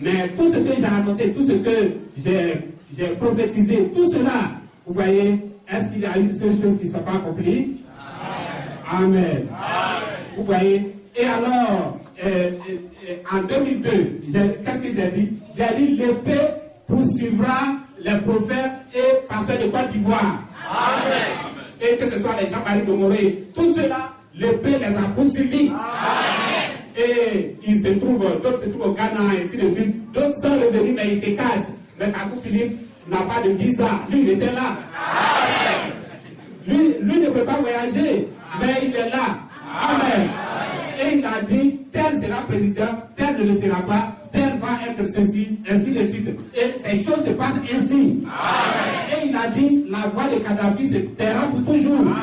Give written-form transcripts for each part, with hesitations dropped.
Mais tout ce que j'ai annoncé, tout ce que j'ai prophétisé, tout cela, vous voyez, est-ce qu'il y a une seule chose qui ne soit pas accomplie? Amen. Vous voyez? Et alors, en 2002, qu'est-ce que j'ai dit? J'ai dit l'épée poursuivra les prophètes et pasteurs de Côte d'Ivoire. Amen. Et que ce soit les Jean-Marie de Morée, tout cela, l'épée les a poursuivis. Amen. Et d'autres se trouvent au Ghana, et ainsi de suite. D'autres sont revenus, mais ils se cachent. Mais Kakou Philippe n'a pas de visa. Lui, il était là. Amen. Lui ne peut pas voyager, mais il est là. Amen. Et il a dit, tel sera président, tel ne le sera pas, tel va être ceci, ainsi de suite. Et ces choses se passent ainsi. Amen. Et il a dit, la voix de Kadhafi se taira pour toujours. Amen.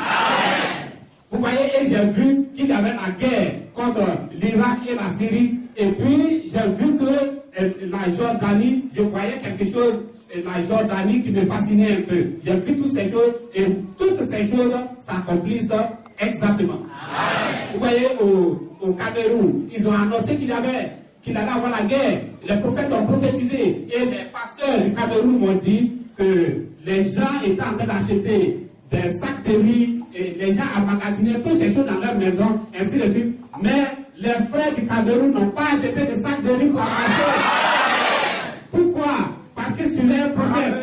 Vous voyez, et j'ai vu qu'il y avait la guerre contre l'Irak et la Syrie. Et puis, j'ai vu que la Jordanie, je voyais quelque chose, la Jordanie qui me fascinait un peu. J'ai vu toutes ces choses, et toutes ces choses s'accomplissent exactement. Amen. Vous voyez, au Cameroun, ils ont annoncé qu'il allait avoir la guerre. Les prophètes ont prophétisé. Et les pasteurs du Cameroun m'ont dit que les gens étaient en train d'acheter des sacs de riz, et les gens emmagasinaient toutes ces choses dans leur maison, ainsi de suite. Mais les frères du Cameroun n'ont pas acheté des sacs de riz pour amasser. Pourquoi? Parce que sur les prophètes.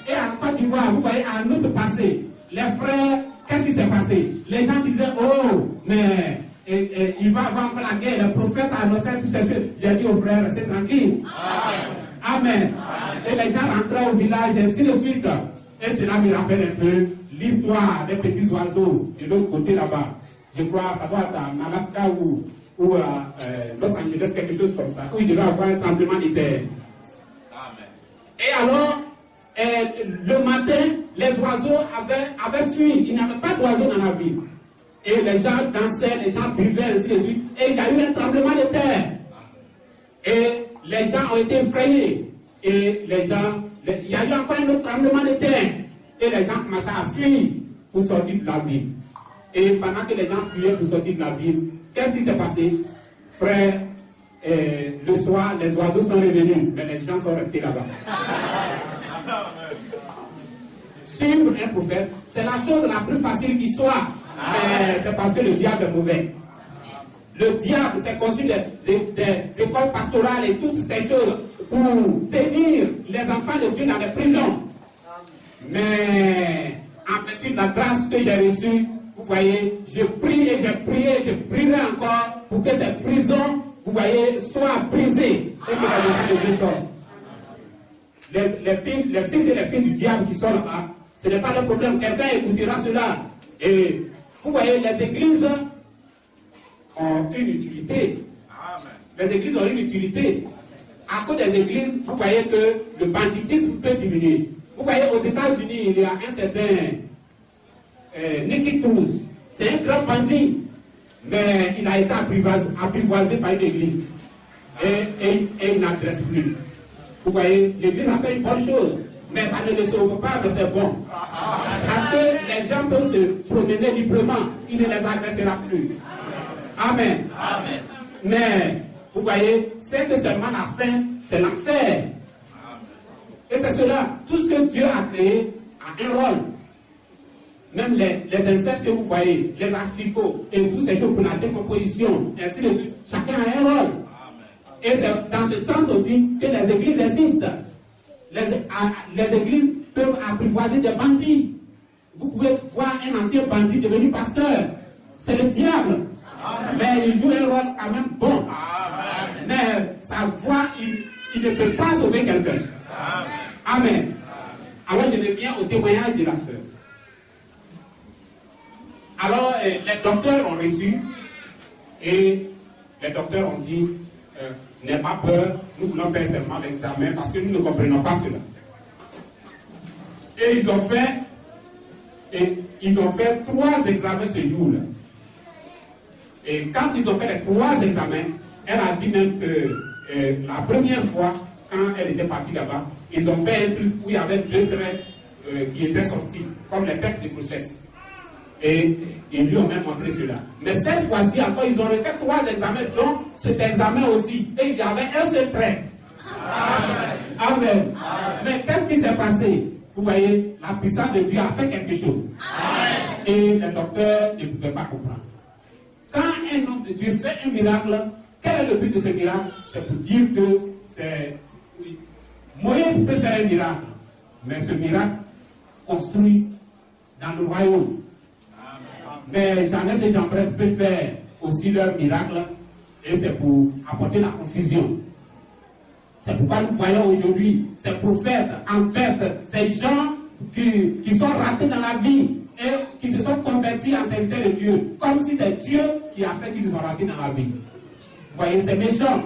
Et à Côte d'Ivoire, vous voyez, à un autre passé, les frères, qu'est-ce qui s'est passé? Les gens disaient, oh, mais il va avoir encore la guerre. Le prophète a annoncé tout ce que j'ai dit aux frères, c'est tranquille. Amen. Et les gens rentraient au village, ainsi de suite. Et cela me rappelle un peu l'histoire des petits oiseaux de l'autre côté là-bas. Je crois, ça doit être à Alaska ou à Los Angeles, quelque chose comme ça, où il devait avoir un tremblement de terre. Et alors, le matin, les oiseaux avaient fui. Il n'y avait pas d'oiseaux dans la ville. Et les gens dansaient, les gens buvaient, ainsi de suite. Et il y a eu un tremblement de terre. Et les gens ont été effrayés. Et il y a eu encore un autre tremblement de terre. Et les gens commençaient à fuir pour sortir de la ville. Et pendant que les gens fuyaient pour sortir de la ville, qu'est-ce qui s'est passé? Frère, le soir, les oiseaux sont revenus, mais les gens sont restés là-bas. Suivre un prophète, c'est la chose la plus facile qui soit. Mais c'est parce que le diable est mauvais. Le diable s'est conçu des écoles pastorales et toutes ces choses pour tenir les enfants de Dieu dans les prisons. Mais en vertu de la grâce que j'ai reçue, vous voyez, je prie et j'ai prié, je prierai encore pour que ces prisons, vous voyez, soient brisées et que les enfants de Dieu sortent. Les fils et les filles du diable qui sont là-bas, ce n'est pas le problème. Quelqu'un écoutera cela. Et vous voyez, les églises ont une utilité. Les églises ont une utilité. À cause des églises, vous voyez que le banditisme peut diminuer. Vous voyez, aux États-Unis, il y a un certain Nicky Cruz. C'est un grand bandit, mais il a été apprivoisé par une église. Et il n'adresse plus. Vous voyez, l'église a fait une bonne chose, mais ça ne le sauve pas, mais c'est bon. Parce que les gens peuvent se promener librement, il ne les agressera plus. Amen. Amen. Mais, vous voyez, c'est que seulement la fin, c'est l'enfer. Et c'est cela, tout ce que Dieu a créé a un rôle. Même les insectes que vous voyez, les asticots, et tous ces choses pour la décomposition, ainsi de suite, chacun a un rôle. Et c'est dans ce sens aussi que les églises existent. Les églises peuvent apprivoiser des bandits. Vous pouvez voir un ancien bandit devenu pasteur. C'est le diable. Amen. Mais il joue un rôle quand même bon. Amen. Mais sa voix, il ne peut pas sauver quelqu'un. Amen. Alors je reviens au témoignage de la sœur. Alors les docteurs ont reçu et les docteurs ont dit n'aie pas peur, nous voulons faire seulement l'examen parce que nous ne comprenons pas cela. Et ils ont fait 3 examens ce jour-là. Et quand ils ont fait les 3 examens, elle a dit même que la première fois, quand elle était partie là-bas, ils ont fait un truc où il y avait 2 traits qui étaient sortis, comme les tests de grossesse. Et ils lui ont même montré cela. Mais cette fois-ci, encore, ils ont refait 3 examens, dont cet examen aussi. Et il y avait un seul trait. Amen. Amen. Mais qu'est-ce qui s'est passé? Vous voyez, la puissance de Dieu a fait quelque chose. Amen. Et le docteur ne pouvait pas comprendre. Quand un homme de Dieu fait un miracle, quel est le but de ce miracle? C'est pour dire que c'est... Oui, Moïse peut faire un miracle, mais ce miracle construit dans le royaume. Mais Jeannès et Jean-Presse peuvent faire aussi leur miracle, et c'est pour apporter la confusion. C'est pourquoi nous voyons aujourd'hui ces prophètes, en fait, ces gens qui sont ratés dans la vie et qui se sont convertis en serviteurs de Dieu, comme si c'est Dieu qui a fait qu'ils sont ratés dans la vie. Vous voyez, c'est méchant.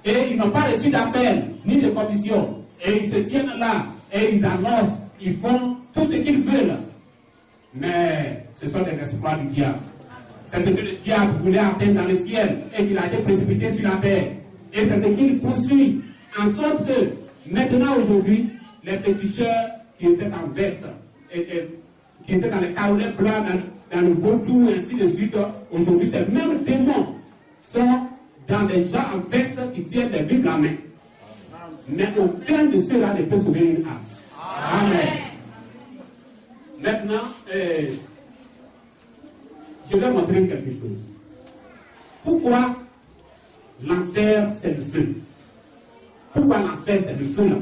Et ils n'ont pas reçu d'appel, ni de commission. Et ils se tiennent là, et ils annoncent, ils font tout ce qu'ils veulent. Mais ce sont des exploits du diable. C'est ce que le diable voulait atteindre dans le ciel et qu'il a été précipité sur la terre. Et c'est ce qu'il poursuit. En sorte que, maintenant, aujourd'hui, les féticheurs qui étaient en veste, qui étaient dans les caolets blancs, dans le vaudou, ainsi de suite, aujourd'hui, ces mêmes démons sont dans des gens en veste qui tiennent des Bibles en main. Mais aucun de ceux-là ne peut sauver une âme. Amen. Maintenant, je vais montrer quelque chose. Pourquoi l'enfer, c'est le feu? Pourquoi l'enfer, c'est le feu là?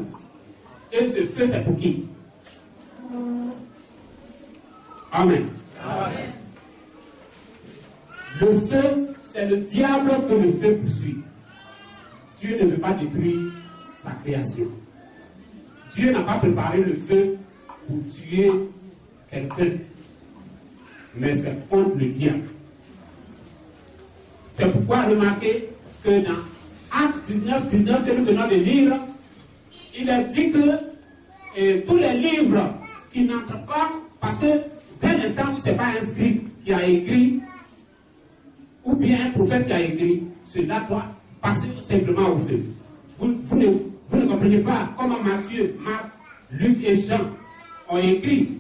Et ce feu, c'est pour qui? Amen. Amen. Le feu, c'est le diable que le feu poursuit. Dieu ne veut pas détruire sa création. Dieu n'a pas préparé le feu pour tuer quelqu'un. Mais c'est contre le diable. C'est pourquoi remarquez que dans Acte 19 que nous venons de lire, il est dit que tous les livres qui n'entrent pas, parce que dès l'instant où ce n'est pas un scribe qui a écrit, ou bien un prophète qui a écrit, cela doit passer simplement au feu. Vous ne comprenez pas comment Matthieu, Marc, Luc et Jean ont écrit.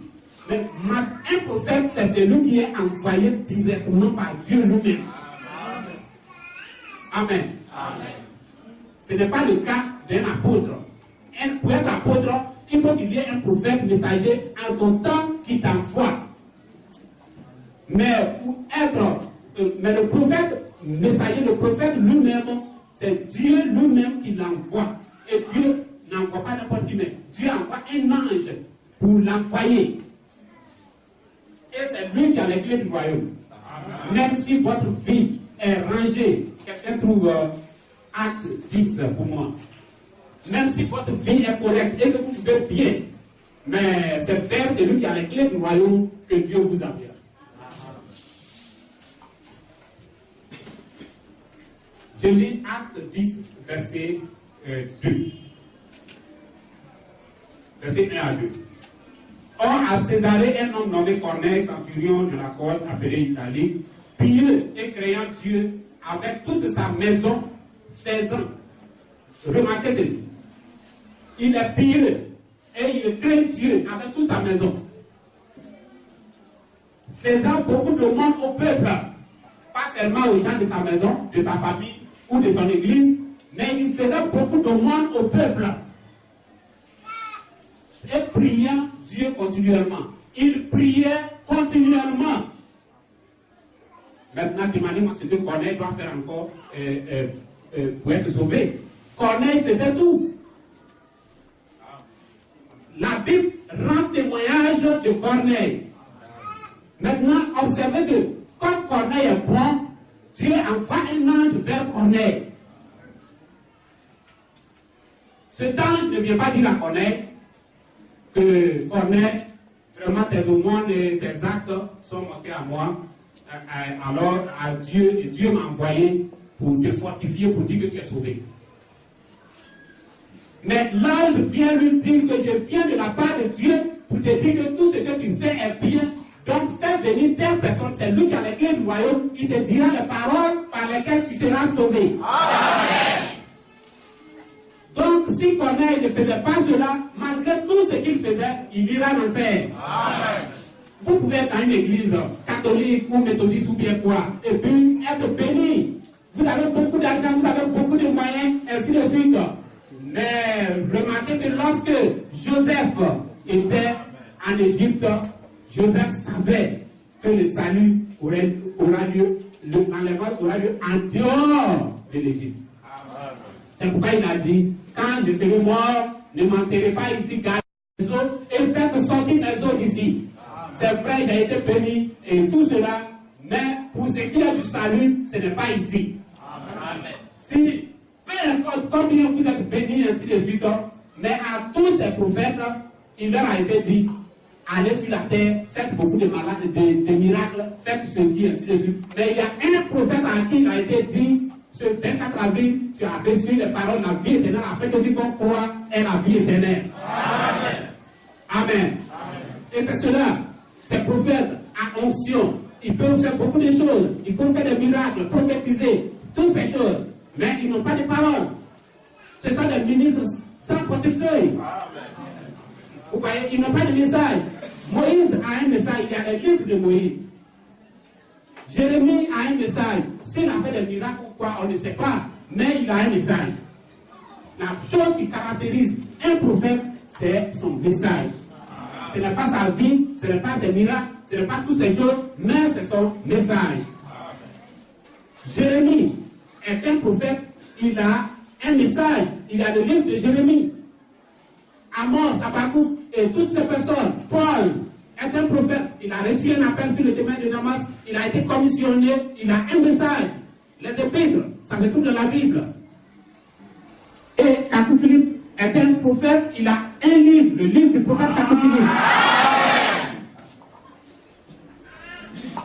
Mais un prophète, c'est celui qui est envoyé directement par Dieu lui-même. Amen. Amen. Ce n'est pas le cas d'un apôtre. Pour être apôtre, il faut qu'il y ait un prophète messager en ton temps qui t'envoie. Mais le prophète messager, le prophète lui-même, c'est Dieu lui-même qui l'envoie. Et Dieu n'envoie pas n'importe qui, mais Dieu envoie un ange pour l'envoyer. Et c'est lui qui a les clés du royaume. Même si votre vie est rangée, quelqu'un trouve Acte 10 pour moi. Même si votre vie est correcte et que vous vivez bien, mais c'est vers celui qui a les clés du royaume que Dieu vous enverra. Je lis Acte 10, verset 2. Verset 1 à 2. Or, à Césarée, un homme nommé Corneille, centurion de la côte appelée Italie, pieux et craignant Dieu, avec toute sa maison, faisant. Remarquez ceci. Il est pieux et il craint Dieu avec toute sa maison. Faisant beaucoup de monde au peuple, pas seulement aux gens de sa maison, de sa famille ou de son église, mais il faisait beaucoup de monde au peuple. Et priant Dieu continuellement. Il priait continuellement. Maintenant, tu m'as dit, moi, ce que Corneille doit faire encore pour être sauvé. Corneille faisait tout. La Bible rend témoignage de Corneille. Maintenant, observez que quand Corneille est bon, Dieu envoie un ange vers Corneille. Cet ange ne vient pas dire à Corneille que Corneille, vraiment tes aumônes et tes actes sont moqués à moi. Alors à Dieu, et Dieu m'a envoyé pour te fortifier, pour dire que tu es sauvé. Mais l'ange vient lui dire que je viens de la part de Dieu pour te dire que tout ce que tu fais est bien. Donc fais venir telle personne, c'est lui qui a les clés du royaume, il te dira les paroles par lesquelles tu seras sauvé. Amen. Donc si Corneille ne faisait pas cela, malgré tout ce qu'il faisait, il ira en enfer. Amen. Vous pouvez être dans une église catholique ou méthodiste ou bien quoi, et puis être béni. Vous avez beaucoup d'argent, vous avez beaucoup de moyens, ainsi de suite. Mais remarquez que lorsque Joseph était en Égypte, Joseph savait que le salut aura lieu, l'enlèvement aura lieu en dehors de l'Égypte. C'est pourquoi il a dit, quand je serai mort, ne m'enterrez pas ici, gardez les eaux et faites sortir les eaux d'ici. C'est vrai, il a été béni et tout cela, mais pour ce qui est du salut, ce n'est pas ici. Amen. Si, peu importe combien vous êtes bénis, ainsi de suite, mais à tous ces prophètes, il leur a été dit, allez sur la terre, faites beaucoup de malades, de miracles, faites ceci, ainsi de suite. Mais il y a un prophète à qui il a été dit, ce 24 avril, tu as reçu les paroles de la vie éternelle, afin que tu crois est la vie éternelle. Amen. Amen. Et c'est cela, ces prophètes à onction, ils peuvent faire beaucoup de choses, ils peuvent faire des miracles, prophétiser, toutes ces choses, mais ils n'ont pas de paroles. Ce sont des ministres sans portefeuille. Vous voyez, ils n'ont pas de message. Moïse a un message, il y a les livres de Moïse. Jérémie a un message. S'il a fait des miracles ou quoi, on ne sait pas, mais il a un message. La chose qui caractérise un prophète, c'est son message. Ce n'est pas sa vie, ce n'est pas des miracles, ce n'est pas toutes ces choses, mais c'est son message. Jérémie est un prophète, il a un message, il a le livre de Jérémie. Amos, Habakkuk et toutes ces personnes. Paul est un prophète, il a reçu un appel sur le chemin de Damas, il a été commissionné, il a un message. Les épîtres, ça se trouve dans la Bible. Et Philippe est un prophète, il a un livre, le livre du prophète Philippe.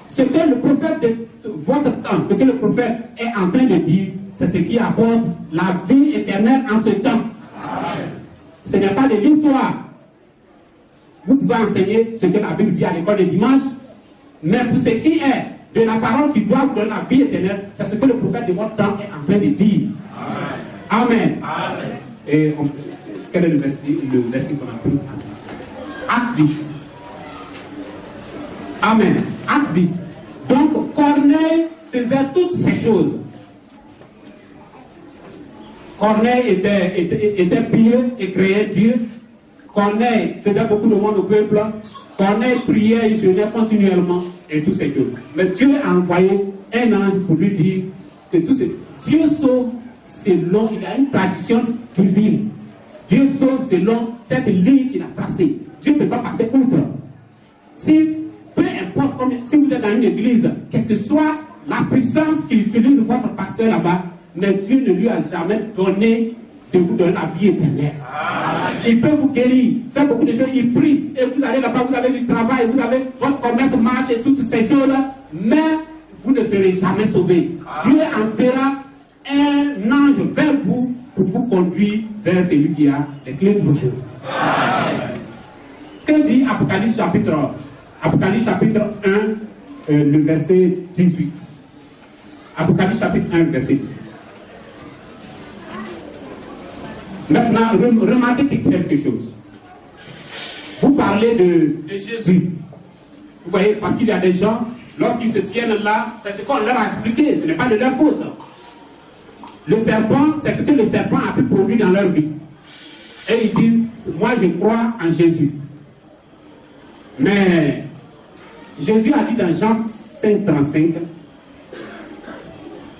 Ce que le prophète de votre temps, ce que le prophète est en train de dire, c'est ce qui apporte la vie éternelle en ce temps. Ce n'est pas de l'histoire. Vous pouvez enseigner ce que la Bible dit à l'école de dimanche, mais pour ce qui est de la parole qui doit vous donner la vie éternelle, c'est ce que le prophète de votre temps est en train de dire. Amen. Amen. Et quel est le verset qu'on a pris? Acte 10. Amen. Acte 10. Donc, Corneille faisait toutes ces choses. Corneille était pieux et créait Dieu. Corneille faisait beaucoup de monde au peuple. Corneille priait, il faisait continuellement et toutes ces choses. Mais Dieu a envoyé un ange pour lui dire que tout ce Dieu sauve selon, il a une tradition divine. Dieu sauve selon cette ligne qu'il a tracée. Dieu ne peut pas passer outre. Si, peu importe combien, si vous êtes dans une église, quelle que soit la puissance qu'il utilise votre pasteur là-bas, mais Dieu ne lui a jamais donné de vous donner la vie éternelle. Il peut vous guérir, faire beaucoup de choses, il prie, et vous allez là-bas, vous avez du travail, vous avez votre commerce marche et toutes ces choses-là, mais vous ne serez jamais sauvés. Dieu enverra un ange vers vous pour vous conduire vers celui qui a les clés de vos choses. Que dit Apocalypse chapitre 1, le verset 18. Apocalypse chapitre 1, verset 18. Maintenant, remarquez quelque chose. Vous parlez de Jésus. Vous voyez, parce qu'il y a des gens, lorsqu'ils se tiennent là, c'est ce qu'on leur a expliqué, ce n'est pas de leur faute. Le serpent, c'est ce que le serpent a pu produire dans leur vie. Et ils disent, moi je crois en Jésus. Mais Jésus a dit dans Jean 5,35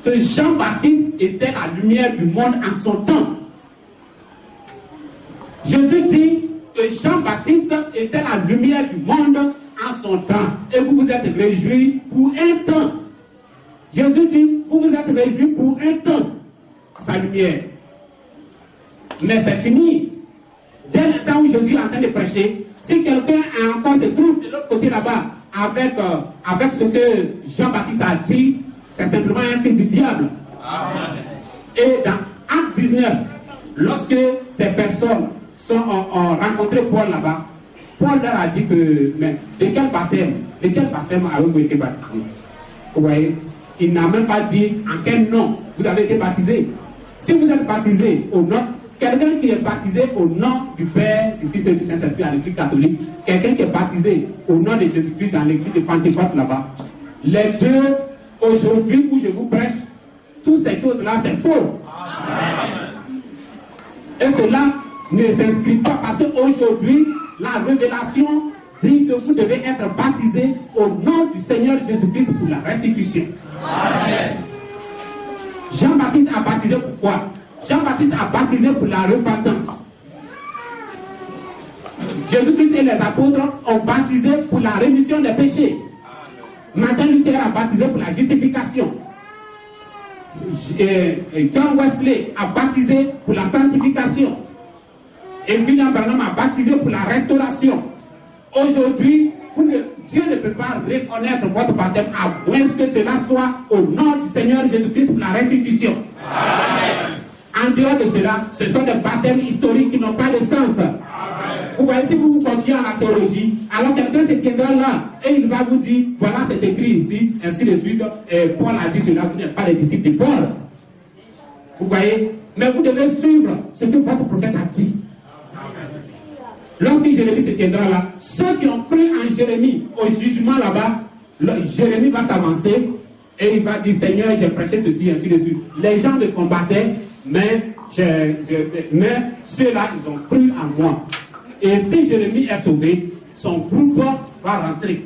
que Jean-Baptiste était la lumière du monde en son temps. Jésus dit que Jean-Baptiste était la lumière du monde en son temps. Et vous vous êtes réjouis pour un temps. Jésus dit, vous vous êtes réjouis pour un temps, sa lumière. Mais c'est fini. Dès l'instant où Jésus est en train de prêcher, si quelqu'un a encore se trouve de l'autre côté là-bas avec ce que Jean-Baptiste a dit, c'est simplement un fils du diable. Amen. Et dans Acte 19, lorsque ces personnes ont rencontré Paul là-bas, Paul leur a dit que, mais de quel baptême avez-vous été baptisé? Vous voyez, il n'a même pas dit en quel nom vous avez été baptisé. Si vous êtes baptisé au nom Quelqu'un qui est baptisé au nom du Père, du Fils et du Saint-Esprit à l'église catholique, quelqu'un qui est baptisé au nom de Jésus-Christ dans l'église de Pentecôte là-bas, les deux, aujourd'hui où je vous prêche, toutes ces choses-là, c'est faux. Et cela ne s'inscrit pas parce qu'aujourd'hui, la révélation dit que vous devez être baptisé au nom du Seigneur Jésus-Christ pour la restitution. Amen. Jean-Baptiste a baptisé pourquoi? Jean-Baptiste a baptisé pour la repentance. Jésus-Christ et les apôtres ont baptisé pour la rémission des péchés. Martin Luther a baptisé pour la justification. John Wesley a baptisé pour la sanctification. Et William Branham a baptisé pour la restauration. Aujourd'hui, Dieu ne peut pas reconnaître votre baptême à moins que cela soit au nom du Seigneur Jésus-Christ pour la restitution. Amen. En dehors de cela, ce sont des baptêmes historiques qui n'ont pas de sens. Amen. Vous voyez, si vous vous confiez à la théologie, alors quelqu'un se tiendra là et il va vous dire, voilà, c'est écrit ici, ainsi de suite, et Paul a dit cela, vous n'êtes pas les disciples de Paul. Vous voyez, mais vous devez suivre ce que votre prophète a dit. Lorsque Jérémie se tiendra là, ceux qui ont cru en Jérémie au jugement là-bas, Jérémie va s'avancer et il va dire, Seigneur, j'ai prêché ceci, ainsi de suite. Les gens me combattaient, mais ceux-là, ils ont cru en moi. Et si Jérémie est sauvé, son groupe va rentrer.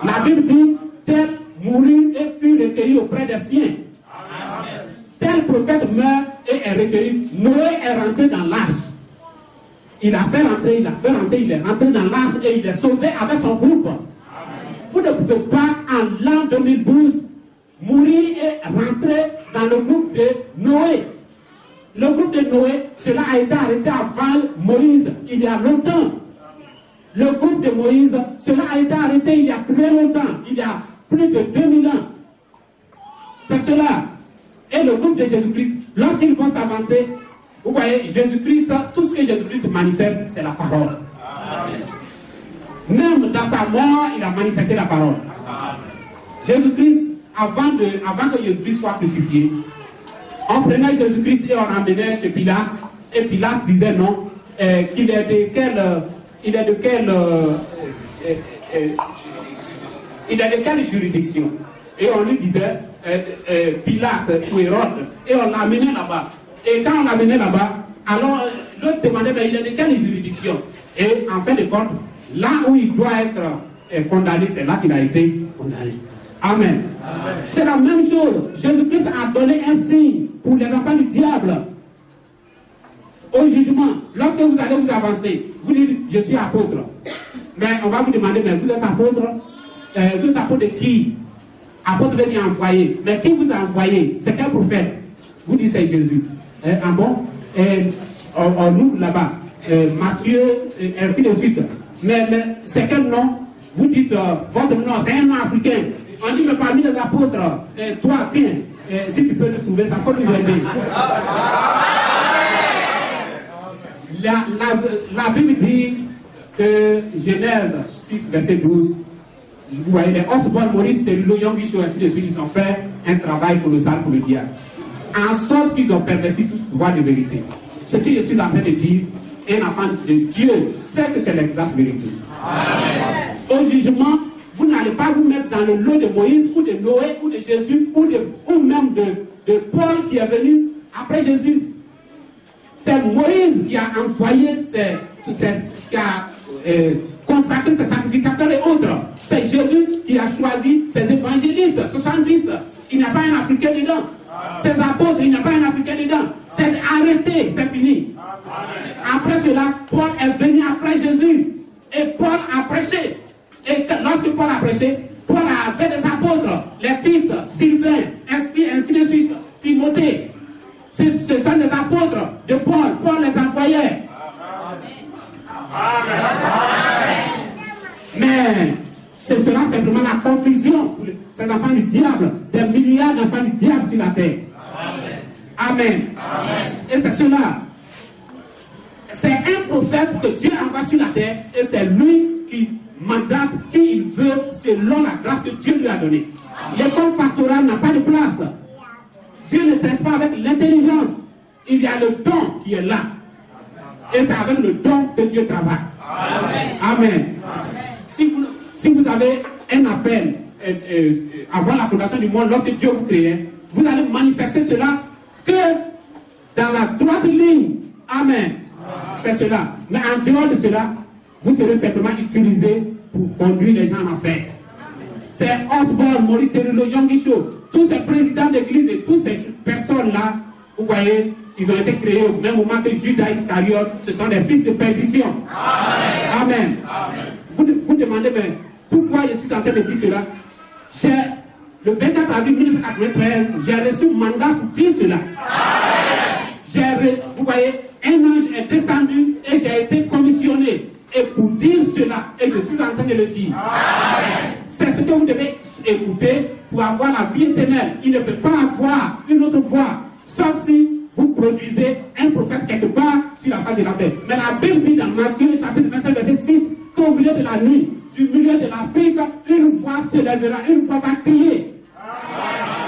La Bible dit, tel mourut et fut recueilli auprès des siens. Tel prophète meurt et est recueilli. Noé est rentré dans l'arche. Il a fait rentrer, il est rentré dans l'arche et il est sauvé avec son groupe. Amen. Vous ne pouvez pas, en l'an 2012, mourir et rentrer dans le groupe de Noé. Le groupe de Noé, cela a été arrêté avant Moïse, il y a longtemps. Le groupe de Moïse, cela a été arrêté il y a très longtemps, il y a plus de 2000 ans. C'est cela. Et le groupe de Jésus-Christ, lorsqu'ils vont s'avancer, vous voyez, Jésus-Christ, tout ce que Jésus-Christ manifeste, c'est la parole. Amen. Même dans sa mort, il a manifesté la parole. Jésus-Christ, avant que Jésus-Christ soit crucifié, on prenait Jésus-Christ et on l'emmenait chez Pilate, et Pilate disait non, qu'il est de quelle juridiction. Et on lui disait, Pilate ou Hérode, et on l'amenait là-bas. Et quand on l'amenait là-bas, alors l'autre demandait, mais il est de quelle juridiction? Et en fin de compte, là où il doit être condamné, c'est là qu'il a été condamné. Amen. Amen. C'est la même chose. Jésus-Christ a donné un signe pour les enfants du diable. Au jugement, lorsque vous allez vous avancer, vous dites, je suis apôtre. Mais on va vous demander, mais vous êtes apôtre? Vous êtes apôtre de qui? Apôtre veut dire envoyé. Mais qui vous a envoyé? C'est quel prophète? Vous dites, c'est Jésus. Ah bon? On ouvre là-bas. Matthieu, ainsi de suite. Mais c'est quel nom? Vous dites, votre nom, c'est un nom africain. On dit, mais parmi les apôtres, toi, tiens, si tu peux le trouver, ça faut nous aider. La Bible dit que Genèse 6, verset 12, vous voyez, les Osborne, Maurice, Célulo, Yongicho, ainsi de suite, ils ont fait un travail colossal pour le diable. En sorte qu'ils ont perverti tout pouvoir de vérité. Ce que je suis en train de dire, un enfant de Dieu sait que c'est l'exacte vérité. Amen. Au jugement, vous n'allez pas vous mettre dans le lot de Moïse, ou de Noé, ou de Jésus, ou même de Paul qui est venu après Jésus. C'est Moïse qui a envoyé, qui a consacré ses sacrificateurs et autres. C'est Jésus qui a choisi ses évangélistes, 70. Il n'y a pas un Africain dedans. Ses apôtres, il n'y a pas un Africain dedans. C'est arrêté, c'est fini. Après cela, Paul est venu après Jésus. Et Paul a prêché. Et lorsque Paul a prêché, Paul a fait des apôtres, les types, Sylvain, ainsi de suite, Timothée. Ce sont des apôtres de Paul. Paul les envoyait. Mais c'est cela simplement la confusion pour ces enfants du diable, des milliards d'enfants du diable sur la terre. Amen. Amen. Et c'est cela. C'est un prophète que Dieu envoie sur la terre et c'est lui qui mandate qui il veut selon la grâce que Dieu lui a donnée. L'école pastorale n'a pas de place. Dieu ne traite pas avec l'intelligence. Il y a le don qui est là. Et c'est avec le don que Dieu travaille. Amen. Si vous avez un appel avant la fondation du monde, lorsque Dieu vous créait, vous allez manifester cela que dans la droite ligne. Amen. C'est cela. Mais en dehors de cela, vous serez simplement utilisé pour conduire les gens en affaires. C'est Osborne, Maurice Cerullo, Yongisho, tous ces présidents d'église et toutes ces personnes-là, vous voyez, ils ont été créés au même moment que Judas Iscariote. Ce sont des fils de perdition. Amen. Amen. Vous demandez, mais pourquoi je suis en train de dire cela? Le 24 avril 1993, j'ai reçu un mandat pour dire cela. Vous voyez, un ange est descendu et j'ai été commissionné. Et pour dire cela, et je suis en train de le dire. C'est ce que vous devez écouter pour avoir la vie éternelle. Il ne peut pas avoir une autre voie, sauf si vous produisez un prophète quelque part sur la face de la terre. Mais la Bible dit dans Matthieu chapitre 25, verset 6, qu'au milieu de la nuit, du milieu de l'Afrique, une voix se lèvera, une voix va crier.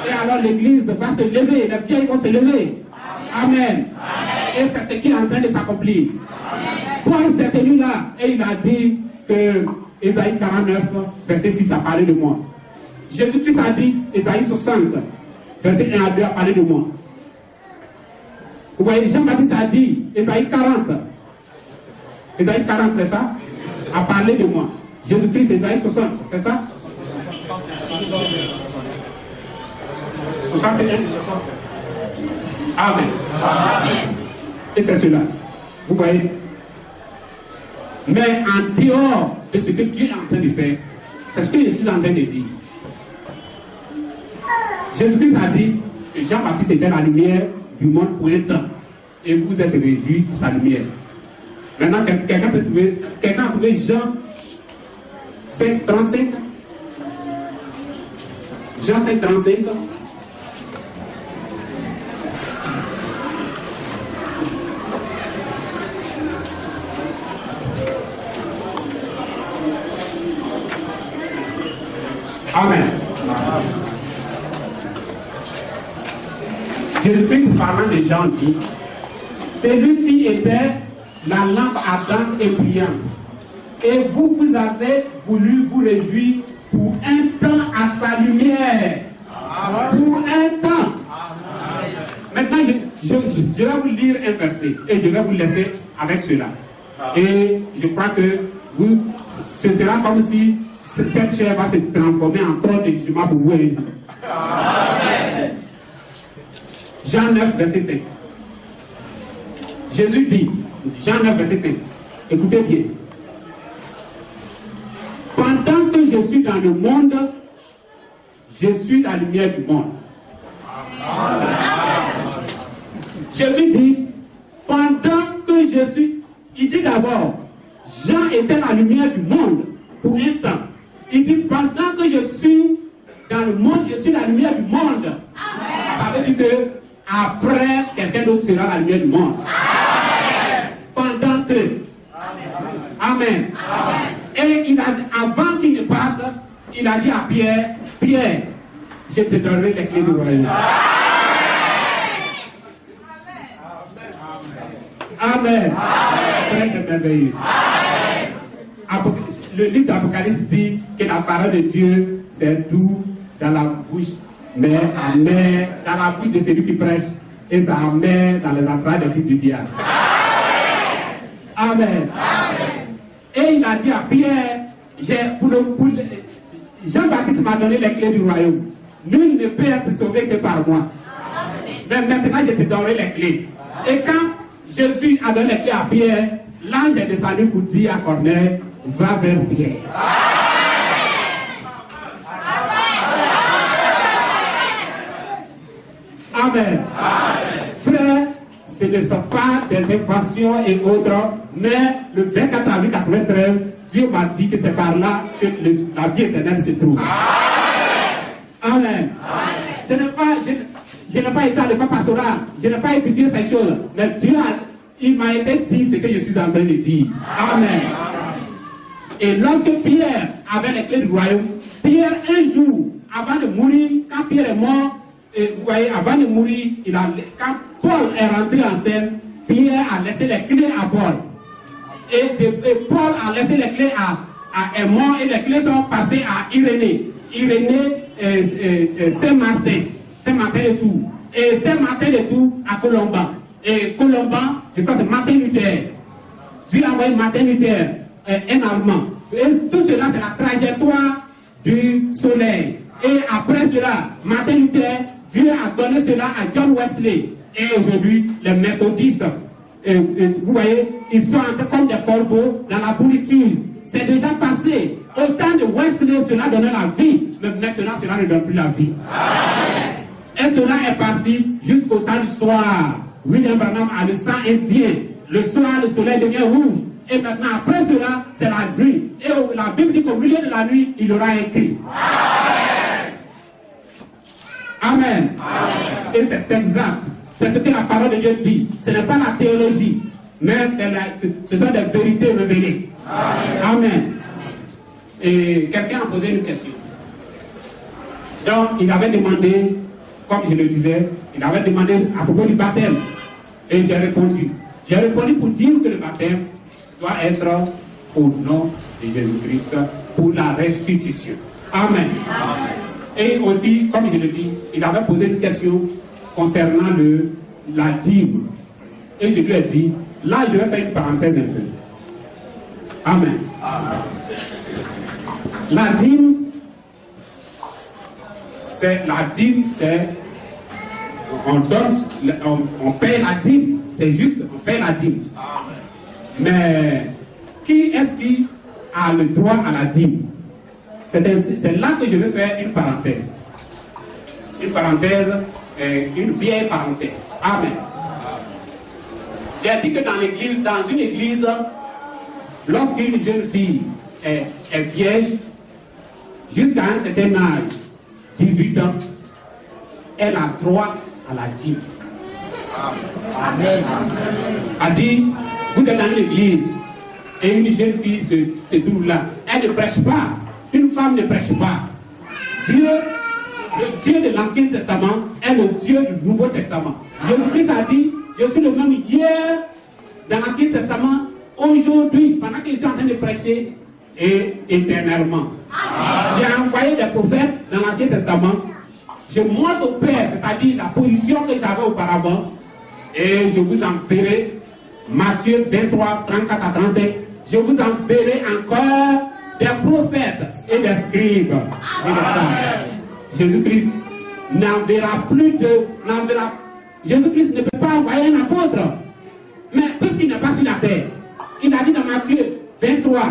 Et alors l'église va se lever, les vieilles vont se lever. Amen. Et c'est ce qui est en train de s'accomplir. Paul s'est tenu là et il a dit que Ésaïe 49, verset 6 a parlé de moi. Jésus-Christ a dit, Ésaïe 60, verset 1 à 2 a parlé de moi. Vous voyez, Jean-Baptiste a dit, Ésaïe 40. Ésaïe 40, c'est ça? A parlé de moi. Jésus-Christ, Ésaïe 60, c'est ça? 61. Amen. Et c'est cela. Vous voyez? Mais en dehors de ce que Dieu est en train de faire, c'est ce que je suis en train de dire. Jésus-Christ a dit que Jean-Baptiste était la lumière du monde pour un temps. Et vous êtes réjouis de sa lumière. Maintenant, quelqu'un a trouvé Jean 5, 35. Jean 5, 35. Amen. Jésus-Christ parlant de Jean dit, celui-ci était la lampe ardente et brillante. Et vous avez voulu vous réjouir pour un temps à sa lumière. Pour un temps. Maintenant, je vais vous lire un verset et je vais vous laisser avec cela. Et je crois que ce sera comme si cette chair va se transformer en trône de jugement pour vous et les gens. Jean 9, verset 5. Jésus dit, Jean 9, verset 5. Écoutez bien. Pendant que je suis dans le monde, je suis la lumière du monde. Jésus dit, pendant que je suis... Il dit d'abord, Jean était la lumière du monde pour un temps. Il dit, pendant que je suis dans le monde, je suis la lumière du monde. Ça veut dire que après, quelqu'un d'autre sera la lumière du monde. Pendant que. Amen. Et il a, avant qu'il ne parte, il a dit à Pierre, Pierre, je te donnerai les clés du royaume. Amen. Très merveilleux. Le livre d'Apocalypse dit que la parole de Dieu, c'est doux dans la bouche, mais amer dans la bouche de celui qui prêche, et ça amer dans les entrailles des fils du diable. Amen. Et il a dit à Pierre, Jean-Baptiste m'a donné les clés du royaume. Nul ne peut être sauvé que par moi. Mais maintenant, je te donnerai les clés. Et quand Jésus a donné les clés à Pierre, l'ange est descendu pour dire à Corneille, va vers Pierre. Amen. Frère, ce ne sont pas des inventions et autres, mais le 24 avril 93, Dieu m'a dit que c'est par là que la vie éternelle se trouve. Amen. Ce n'est pas, je n'ai pas été à l'école pastorale, je n'ai pas étudié ces choses, mais Dieu il m'a été dit ce que je suis en train de dire. Amen. Et lorsque Pierre avait les clés du royaume, Pierre, un jour, avant de mourir, quand Pierre est mort, et vous voyez, avant de mourir, quand Paul est rentré en scène, Pierre a laissé les clés à Paul. Et Paul a laissé les clés à Aimon et les clés sont passées à Irénée. Irénée, Saint-Martin et tout. Et Saint-Martin et tout à Colomban. Et Colomban, je crois que Martin Luther. Dieu a envoyé Martin Luther, un Allemand. Et tout cela, c'est la trajectoire du soleil. Et après cela, Martin Luther, Dieu a donné cela à John Wesley. Et aujourd'hui, les méthodistes, vous voyez, ils sont comme des corbeaux dans la pourriture. C'est déjà passé. Au temps de Wesley, cela donnait la vie. Mais maintenant, cela ne donne plus la vie. Et cela est parti jusqu'au temps du soir. William Branham a le sang indien. Le soir, le soleil devient rouge. Et maintenant, après cela, c'est la nuit. Et la Bible dit qu'au milieu de la nuit, il aura écrit. Amen. Amen. Et c'est exact. C'est ce que la parole de Dieu dit. Ce n'est pas la théologie, mais ce sont des vérités révélées. Amen. Amen. Et quelqu'un a posé une question. Donc, il avait demandé, comme je le disais, il avait demandé à propos du baptême. Et j'ai répondu. J'ai répondu pour dire que le baptême doit être au nom de Jésus-Christ pour la restitution. Amen. Amen. Et aussi, comme je le dis, il avait posé une question concernant la dîme. Et je lui ai dit, là je vais faire une parenthèse un peu. Amen. Amen. La dîme, c'est on paye la dîme, c'est juste, on paye la dîme. Mais qui est-ce qui a le droit à la dîme? C'est là que je vais faire une parenthèse. Une parenthèse, une vieille parenthèse. Amen. J'ai dit que dans une église, lorsqu'une jeune fille est vierge, jusqu'à un certain âge, 18 ans, elle a droit à la dîme. Amen. A dit, vous êtes dans l'église et une jeune fille se trouve là. Elle ne prêche pas. Une femme ne prêche pas. Dieu, le Dieu de l'Ancien Testament est le Dieu du Nouveau Testament. Jésus-Christ a dit, je suis le même hier dans l'Ancien Testament, aujourd'hui, pendant que je suis en train de prêcher, et éternellement. J'ai envoyé des prophètes dans l'Ancien Testament. Je montre au Père, c'est-à-dire la position que j'avais auparavant, et je vous enverrai, Matthieu 23, 34 à 35, je vous enverrai encore des prophètes et des scribes et des sages. Jésus-Christ n'enverra plus Jésus-Christ ne peut pas envoyer un apôtre. Mais puisqu'il n'est pas sur la terre, il a dit dans Matthieu 23,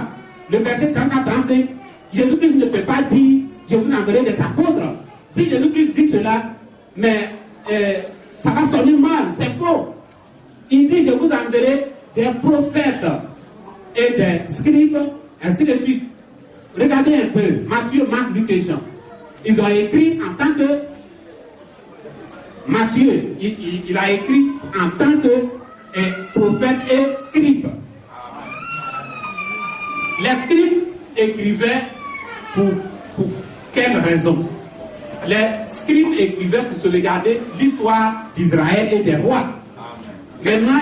le verset 34-35, Jésus-Christ ne peut pas dire, je vous enverrai des apôtres. Si Jésus-Christ dit cela, mais ça va sonner mal, c'est faux. Il dit, je vous enverrai des prophètes et des scribes, ainsi de suite. Regardez un peu, Matthieu, Marc, Luc et Jean. Ils ont écrit en tant que Matthieu, il a écrit en tant que prophète et scribe. Les scribes écrivaient pour quelle raison? Les scribes écrivaient pour sauvegarder l'histoire d'Israël et des rois. Maintenant,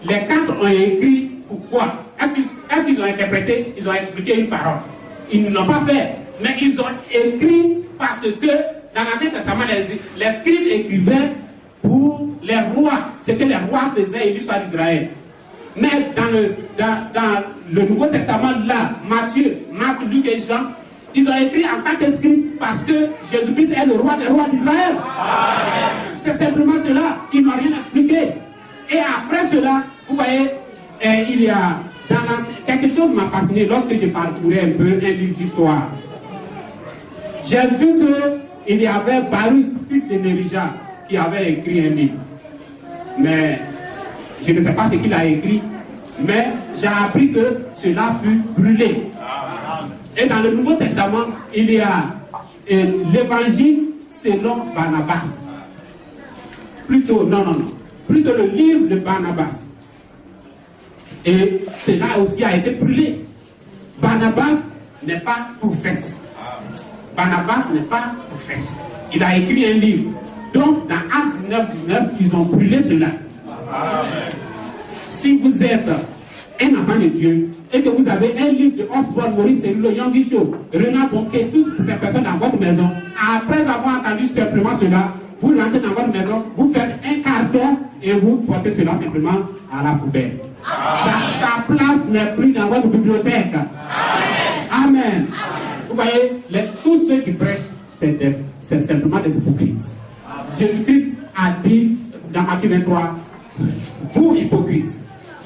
les quatre ont écrit pourquoi? Est-ce qu'ils ont interprété, ils ont expliqué une parole? Ils ne l'ont pas fait, mais ils ont écrit parce que dans l'Ancien Testament, les scribes écrivaient pour les rois, ce que les rois faisaient et l'histoire d'Israël. Mais dans le Nouveau Testament, là, Matthieu, Marc, Luc et Jean, ils ont écrit en tant que scribes parce que Jésus-Christ est le roi des rois d'Israël. C'est simplement cela, ils n'ont rien expliqué. Et après cela, vous voyez, il y a quelque chose m'a fasciné lorsque j'ai parcouru un peu un livre d'histoire. J'ai vu qu'il y avait Baruch, fils de Nérija, qui avait écrit un livre. Mais je ne sais pas ce qu'il a écrit, mais j'ai appris que cela fut brûlé. Et dans le Nouveau Testament, il y a l'évangile selon Barnabas. Plutôt le livre de Barnabas. Et cela aussi a été brûlé. Barnabas n'est pas prophète. Barnabas n'est pas prophète. Il a écrit un livre. Donc, dans Actes 19, ils ont brûlé cela. si vous êtes un enfant de Dieu et que vous avez un livre de Oswald Maurice et le Young Show, Renard Bonquet, toutes ces personnes dans votre maison, après avoir entendu simplement cela, vous rentrez dans votre maison, vous faites un carton et vous portez cela simplement à la poubelle. Sa place n'est plus dans votre bibliothèque. Amen. Vous voyez, tous ceux qui prêchent, c'est simplement des hypocrites. Jésus-Christ a dit dans Matthieu 23, vous hypocrites,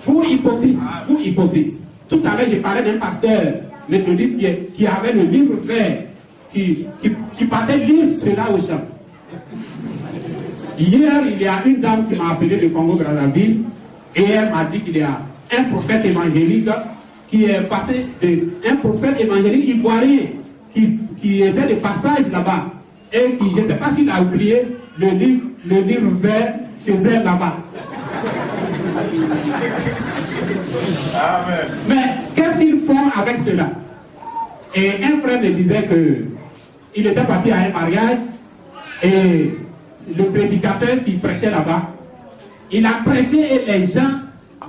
vous hypocrites, vous hypocrites. Tout à l'heure, j'ai parlé d'un pasteur méthodiste qui avait le livre vert, qui partait lire cela au champ. Hier, il y a une dame qui m'a appelé de Congo-Brazzaville et elle m'a dit qu'il y a un prophète évangélique qui est passé un prophète évangélique ivoirien qui était de passage là-bas et qui, je ne sais pas s'il a oublié le livre vert chez elle là-bas. Amen. Mais qu'est-ce qu'ils font avec cela? Et un frère me disait qu'il était parti à un mariage et le prédicateur qui prêchait là-bas, il a prêché et les gens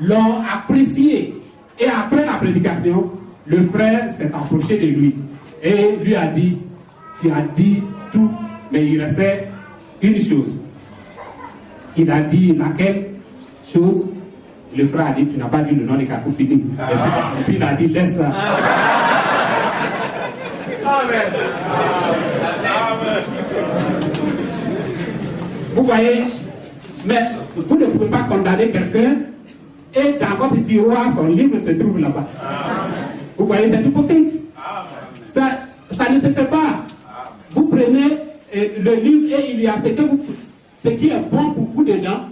l'ont apprécié. Et après la prédication, le frère s'est approché de lui et lui a dit, tu as dit tout, mais il restait une chose. Il a dit laquelle chose? Le frère a dit, tu n'as pas dit le nom de Kakoufidi. Et puis il a dit, laisse ça. Amen. Vous voyez, mais vous ne pouvez pas condamner quelqu'un et dans votre tiroir, son livre se trouve là-bas. Vous voyez, c'est hypocrite. Ça ne se fait pas. Vous prenez le livre et il y a ce qui est bon pour vous dedans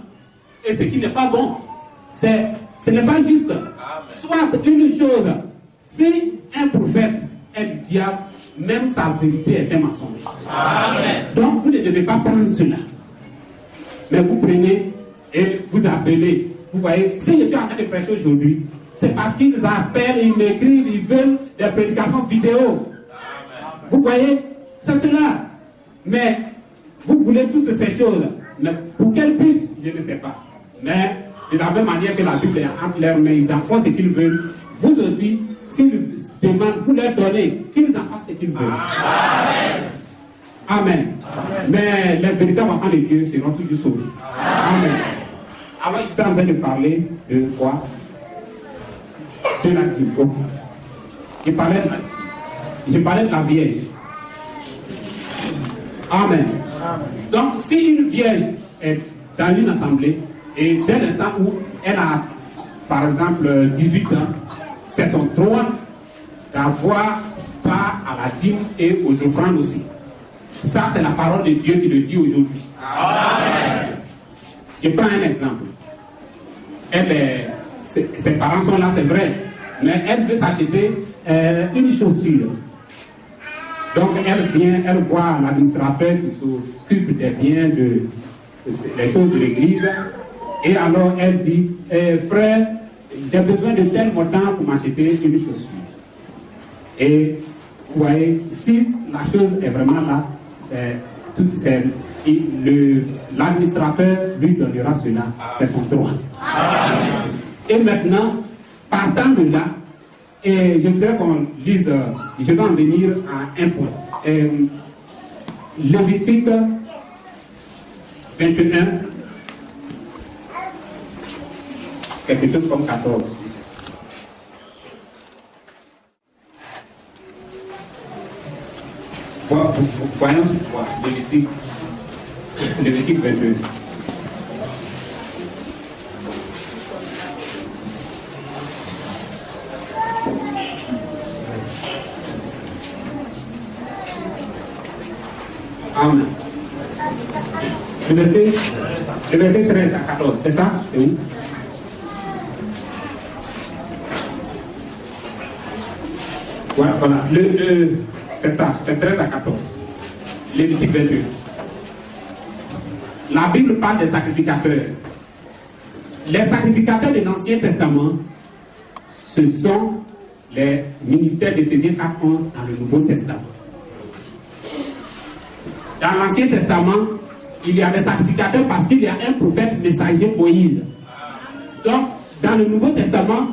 et ce qui n'est pas bon. Ce n'est pas juste. Soit une chose, si un prophète est du diable, même sa vérité est un mensonge. Amen. Donc vous ne devez pas prendre cela. Mais vous prenez et vous appelez. Vous voyez, si je suis en train de prêcher aujourd'hui, c'est parce qu'ils appellent, ils m'écrivent, ils veulent des prédications vidéo. Amen. Vous voyez, c'est cela. Mais vous voulez toutes ces choses. Mais pour quel but, je ne sais pas. Mais de la même manière que la Bible est entre leurs mains, ils en font ce qu'ils veulent. Vous aussi, s'ils demandent, vous leur donnez, qu'ils en fassent ce qu'ils veulent. Amen. Amen. Amen. Mais les véritables enfants de Dieu seront toujours sauvés. Amen. Alors, j'étais en train de parler de quoi? De la Timbo. Je parlais de la Vierge. Amen. Donc, si une Vierge est dans une assemblée, et dès l'instant où elle a, par exemple, 18 ans, c'est son droit d'avoir part à la dîme et aux offrandes aussi. Ça, c'est la parole de Dieu qui le dit aujourd'hui. Amen. Je prends un exemple. Ses parents sont là, c'est vrai, mais elle veut s'acheter une chaussure. Donc elle vient, elle voit l'administrateur qui s'occupe des biens, des choses de l'église, et alors elle dit, frère, j'ai besoin de tel montant pour m'acheter une chaussure. Et vous voyez, si la chose est vraiment là, l'administrateur lui donnera cela, c'est son droit. Et maintenant, partant de là, et je voudrais qu'on lise, je vais en venir à un point. Lévitique 21, quelque chose comme 14. Voyons Lévitique 22. Amen. Le verset 13 à 14, c'est ça? C'est où? Voilà. C'est ça, c'est 13 à 14. Lévitique 22. La Bible parle des sacrificateurs. Les sacrificateurs de l'Ancien Testament, ce sont les ministères d'Éphésiens 4.11 dans le Nouveau Testament. Dans l'Ancien Testament, il y a des sacrificateurs parce qu'il y a un prophète messager Moïse. Donc, dans le Nouveau Testament,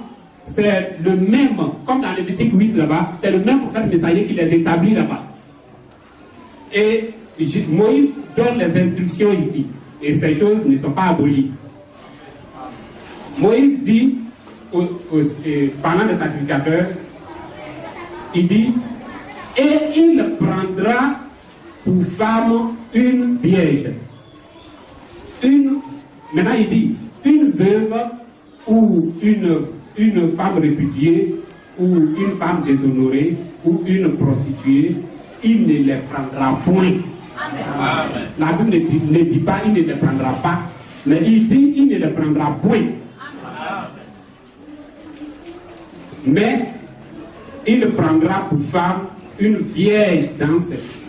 c'est le même, comme dans Lévitique 8 là-bas, c'est le même prophète messager qui les établit là-bas. Et Moïse donne les instructions ici. Et ces choses ne sont pas abolies. Moïse dit, parlant des sacrificateurs, il dit, et il prendra pour femme une vierge. Maintenant il dit, une veuve ou une femme répudiée ou une femme déshonorée ou une prostituée, il ne les prendra point. Amen. La Bible ne dit pas il ne les prendra pas, mais il dit il ne les prendra point. Amen. Mais il prendra pour femme une vierge dans ses vies.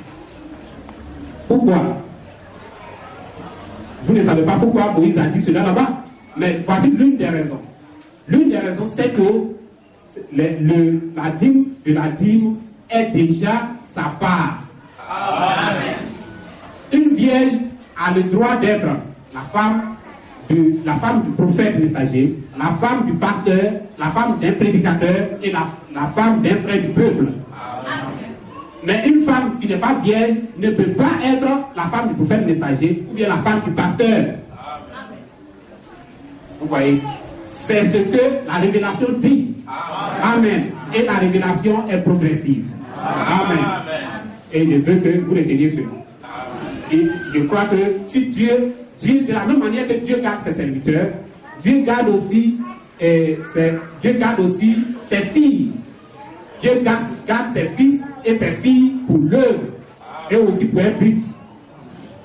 Pourquoi? Vous ne savez pas pourquoi Moïse a dit cela là-bas, mais voici l'une des raisons. L'une des raisons, c'est que la dîme de la dîme est déjà sa part. Amen. Une vierge a le droit d'être la femme du prophète messager, la femme du pasteur, la femme d'un prédicateur et la femme d'un frère du peuple. Amen. Mais une femme qui n'est pas vierge ne peut pas être la femme du prophète messager ou bien la femme du pasteur. Amen. Vous voyez, c'est ce que la révélation dit. Amen. Amen. Et la révélation est progressive. Amen. Amen. Et je veux que vous reteniez cela. Et je crois que si Dieu, de la même manière que Dieu garde ses serviteurs, Dieu garde aussi ses filles. Dieu garde ses fils et ses filles pour l'œuvre et aussi pour un but.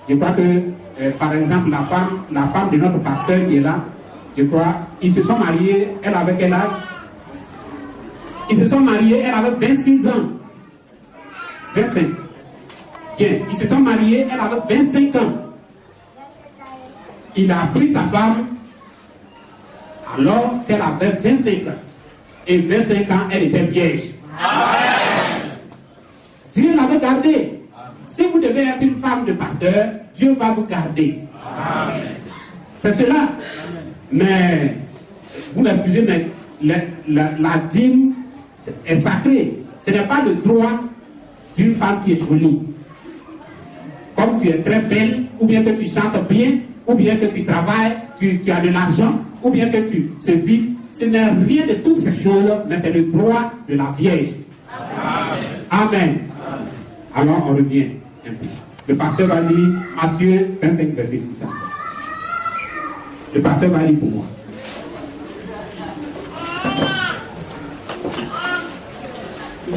Je crois que, par exemple, la femme de notre pasteur qui est là, je crois, ils se sont mariés, elle avait quel âge? Ils se sont mariés, elle avait 26 ans. 25. Bien, ils se sont mariés, elle avait 25 ans. Il a pris sa femme alors qu'elle avait 25 ans. Et 25 ans, elle était vierge. Amen. Dieu l'avait gardée. Si vous devez être une femme de pasteur, Dieu va vous garder. Amen. C'est cela. Mais, vous m'excusez, mais la dîme est sacrée. Ce n'est pas le droit d'une femme qui est jolie. Comme tu es très belle, ou bien que tu chantes bien, ou bien que tu travailles, tu as de l'argent, ou bien que tu ceci, ce n'est rien de toutes ces choses, mais c'est le droit de la Vierge. Amen. Amen. Alors on revient un peu. Le pasteur va lire Matthieu 25, verset 6. Le pasteur va lire pour moi.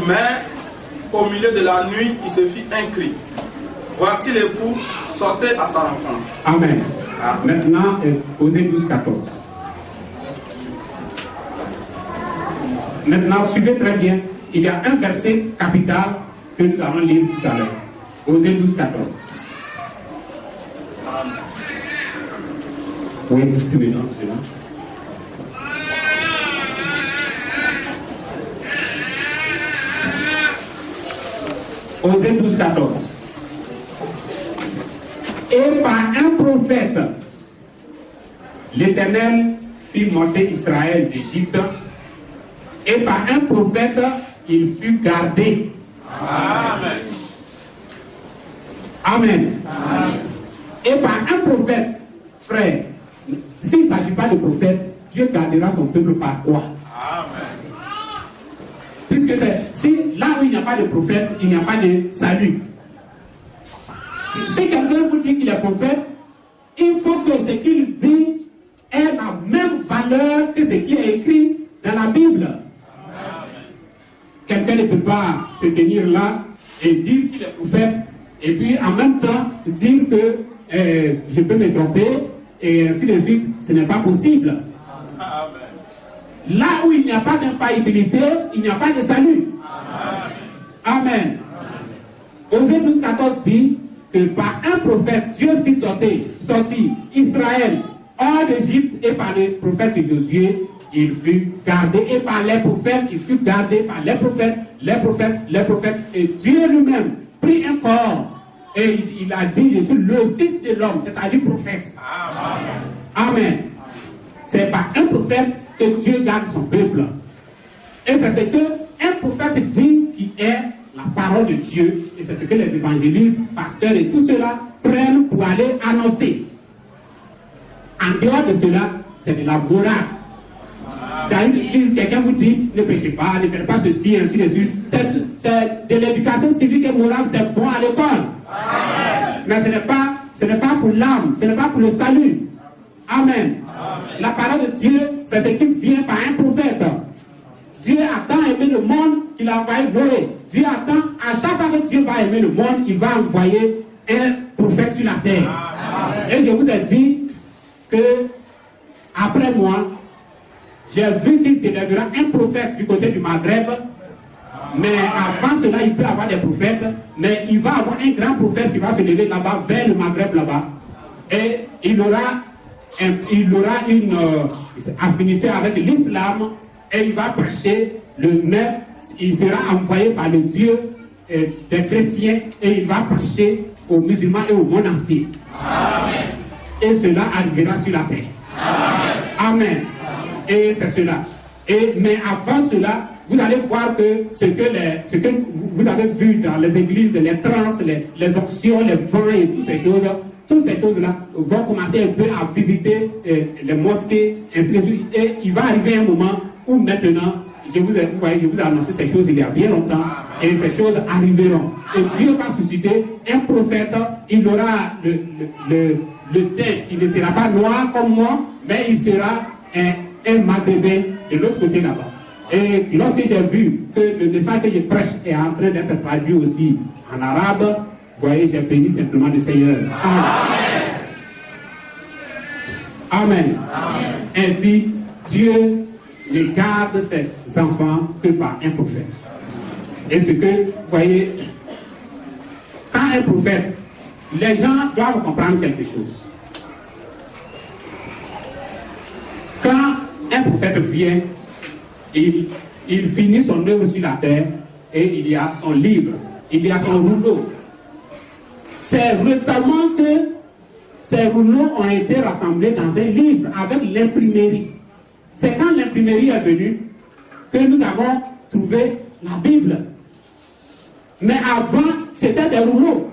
Mais au milieu de la nuit, il se fit un cri. Voici l'époux, sortez à sa rencontre. Amen. Maintenant, Osée 12, 14. Maintenant, suivez très bien. Il y a un verset capital que nous allons lire tout à l'heure. Osée 12, 14. Oui, tu me donnes cela. Osée 12, 14. Et par un prophète, l'Éternel fit monter Israël d'Égypte, et par un prophète, il fut gardé. Amen. Amen. Amen. Et par un prophète, frère, s'il ne s'agit pas de prophète, Dieu gardera son peuple par quoi? Amen. Puisque si là où il n'y a pas de prophète, il n'y a pas de salut. Si quelqu'un vous dit qu'il est prophète, il faut que ce qu'il dit ait la même valeur que ce qui est écrit dans la Bible. Amen. Quelqu'un ne peut pas se tenir là et dire qu'il est prophète et puis en même temps dire que je peux me tromper et ainsi de suite. Ce n'est pas possible. Amen. Là où il n'y a pas d'infaillibilité, il n'y a pas de salut. Amen. Osée 12, 14 dit que par un prophète, Dieu fit sortir Israël hors d'Égypte, et par le prophète Josué, il fut gardé, et par les prophètes, il fut gardé par les prophètes, et Dieu lui-même prit un corps, et il a dit, je suis le fils de l'homme, c'est-à-dire prophète. Amen. Amen. c'est par un prophète que Dieu garde son peuple. Et c'est ce qu'un prophète dit qui est la parole de Dieu. Et c'est ce que les évangélistes, pasteurs et tout cela prennent pour aller annoncer. En dehors de cela, c'est de la morale. Dans une église, quelqu'un vous dit ne péchez pas, ne faites pas ceci, ainsi de suite. C'est de l'éducation civique et morale, c'est bon à l'école. Mais ce n'est pas pour l'âme, ce n'est pas pour le salut. Amen. La parole de Dieu, c'est ce qui vient par un prophète. Dieu a tant aimé le monde qu'il a envoyé Noé. Dieu attend, à chaque fois que Dieu va aimer le monde, il va envoyer un prophète sur la terre. Et je vous ai dit que après moi, j'ai vu qu'il s'élèvera un prophète du côté du Maghreb, mais avant cela, il peut y avoir des prophètes, mais il va avoir un grand prophète qui va se lever là-bas, vers le Maghreb là-bas, et il aura une affinité avec l'islam, et il va prêcher il sera envoyé par le Dieu des chrétiens, et il va prêcher aux musulmans et au monde entier. Amen. Et cela arrivera sur la terre. Amen. Amen. Et c'est cela. Mais avant cela, vous allez voir que ce que vous avez vu dans les églises, les trans, les options, les vents et toutes ces choses-là vont commencer un peu à visiter les mosquées, ainsi de suite. Et il va arriver un moment où maintenant, je vous ai annoncé ces choses il y a bien longtemps, et ces choses arriveront. Et Dieu va susciter un prophète, il aura le teint, il ne sera pas noir comme moi, mais il sera un maghrébin de l'autre côté là-bas. Et lorsque j'ai vu que le message que je prêche est en train d'être traduit aussi en arabe, vous voyez, j'ai béni simplement le Seigneur. Amen. Amen. Ainsi, Dieu ne garde ses enfants que par un prophète. Et ce que, vous voyez, quand un prophète, les gens doivent comprendre quelque chose. Quand un prophète vient, il finit son œuvre sur la terre et il y a son livre, il y a son rouleau. C'est récemment que ces rouleaux ont été rassemblés dans un livre avec l'imprimerie. C'est quand l'imprimerie est venue que nous avons trouvé la Bible. Mais avant, c'était des rouleaux.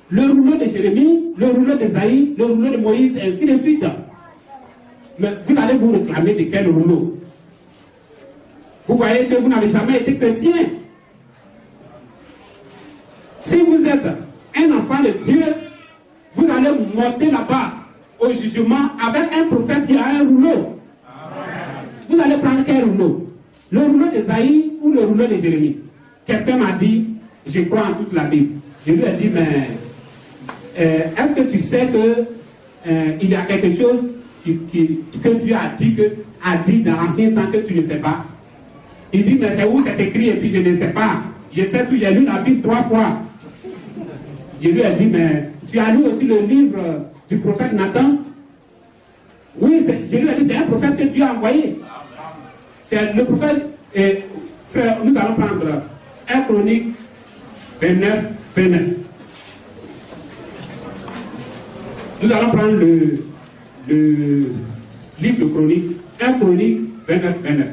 Le rouleau de Jérémie, le rouleau d'Ésaïe, le rouleau de Moïse, et ainsi de suite. Mais vous allez vous réclamer de quel rouleau? Vous voyez que vous n'avez jamais été chrétien. Si vous êtes un enfant de Dieu, vous allez monter là-bas au jugement avec un prophète qui a un rouleau. Vous allez prendre quel rouleau? Le rouleau d'Ésaïe ou le rouleau de Jérémie? Quelqu'un m'a dit, je crois en toute la Bible. Je lui ai dit, mais est-ce que tu sais que il y a quelque chose que Dieu a dit dans l'ancien temps que tu ne fais pas? Il dit, mais c'est où c'est écrit? Et puis je ne sais pas. Je sais tout, j'ai lu la Bible 3 fois. Je lui ai dit, mais tu as lu aussi le livre du prophète Nathan? Oui, je lui ai dit, c'est un prophète que Dieu a envoyé. C'est le prophète. Et frère, nous allons prendre 1 Chronique 29. Nous allons prendre le livre de Chronique, 1 Chronique 29.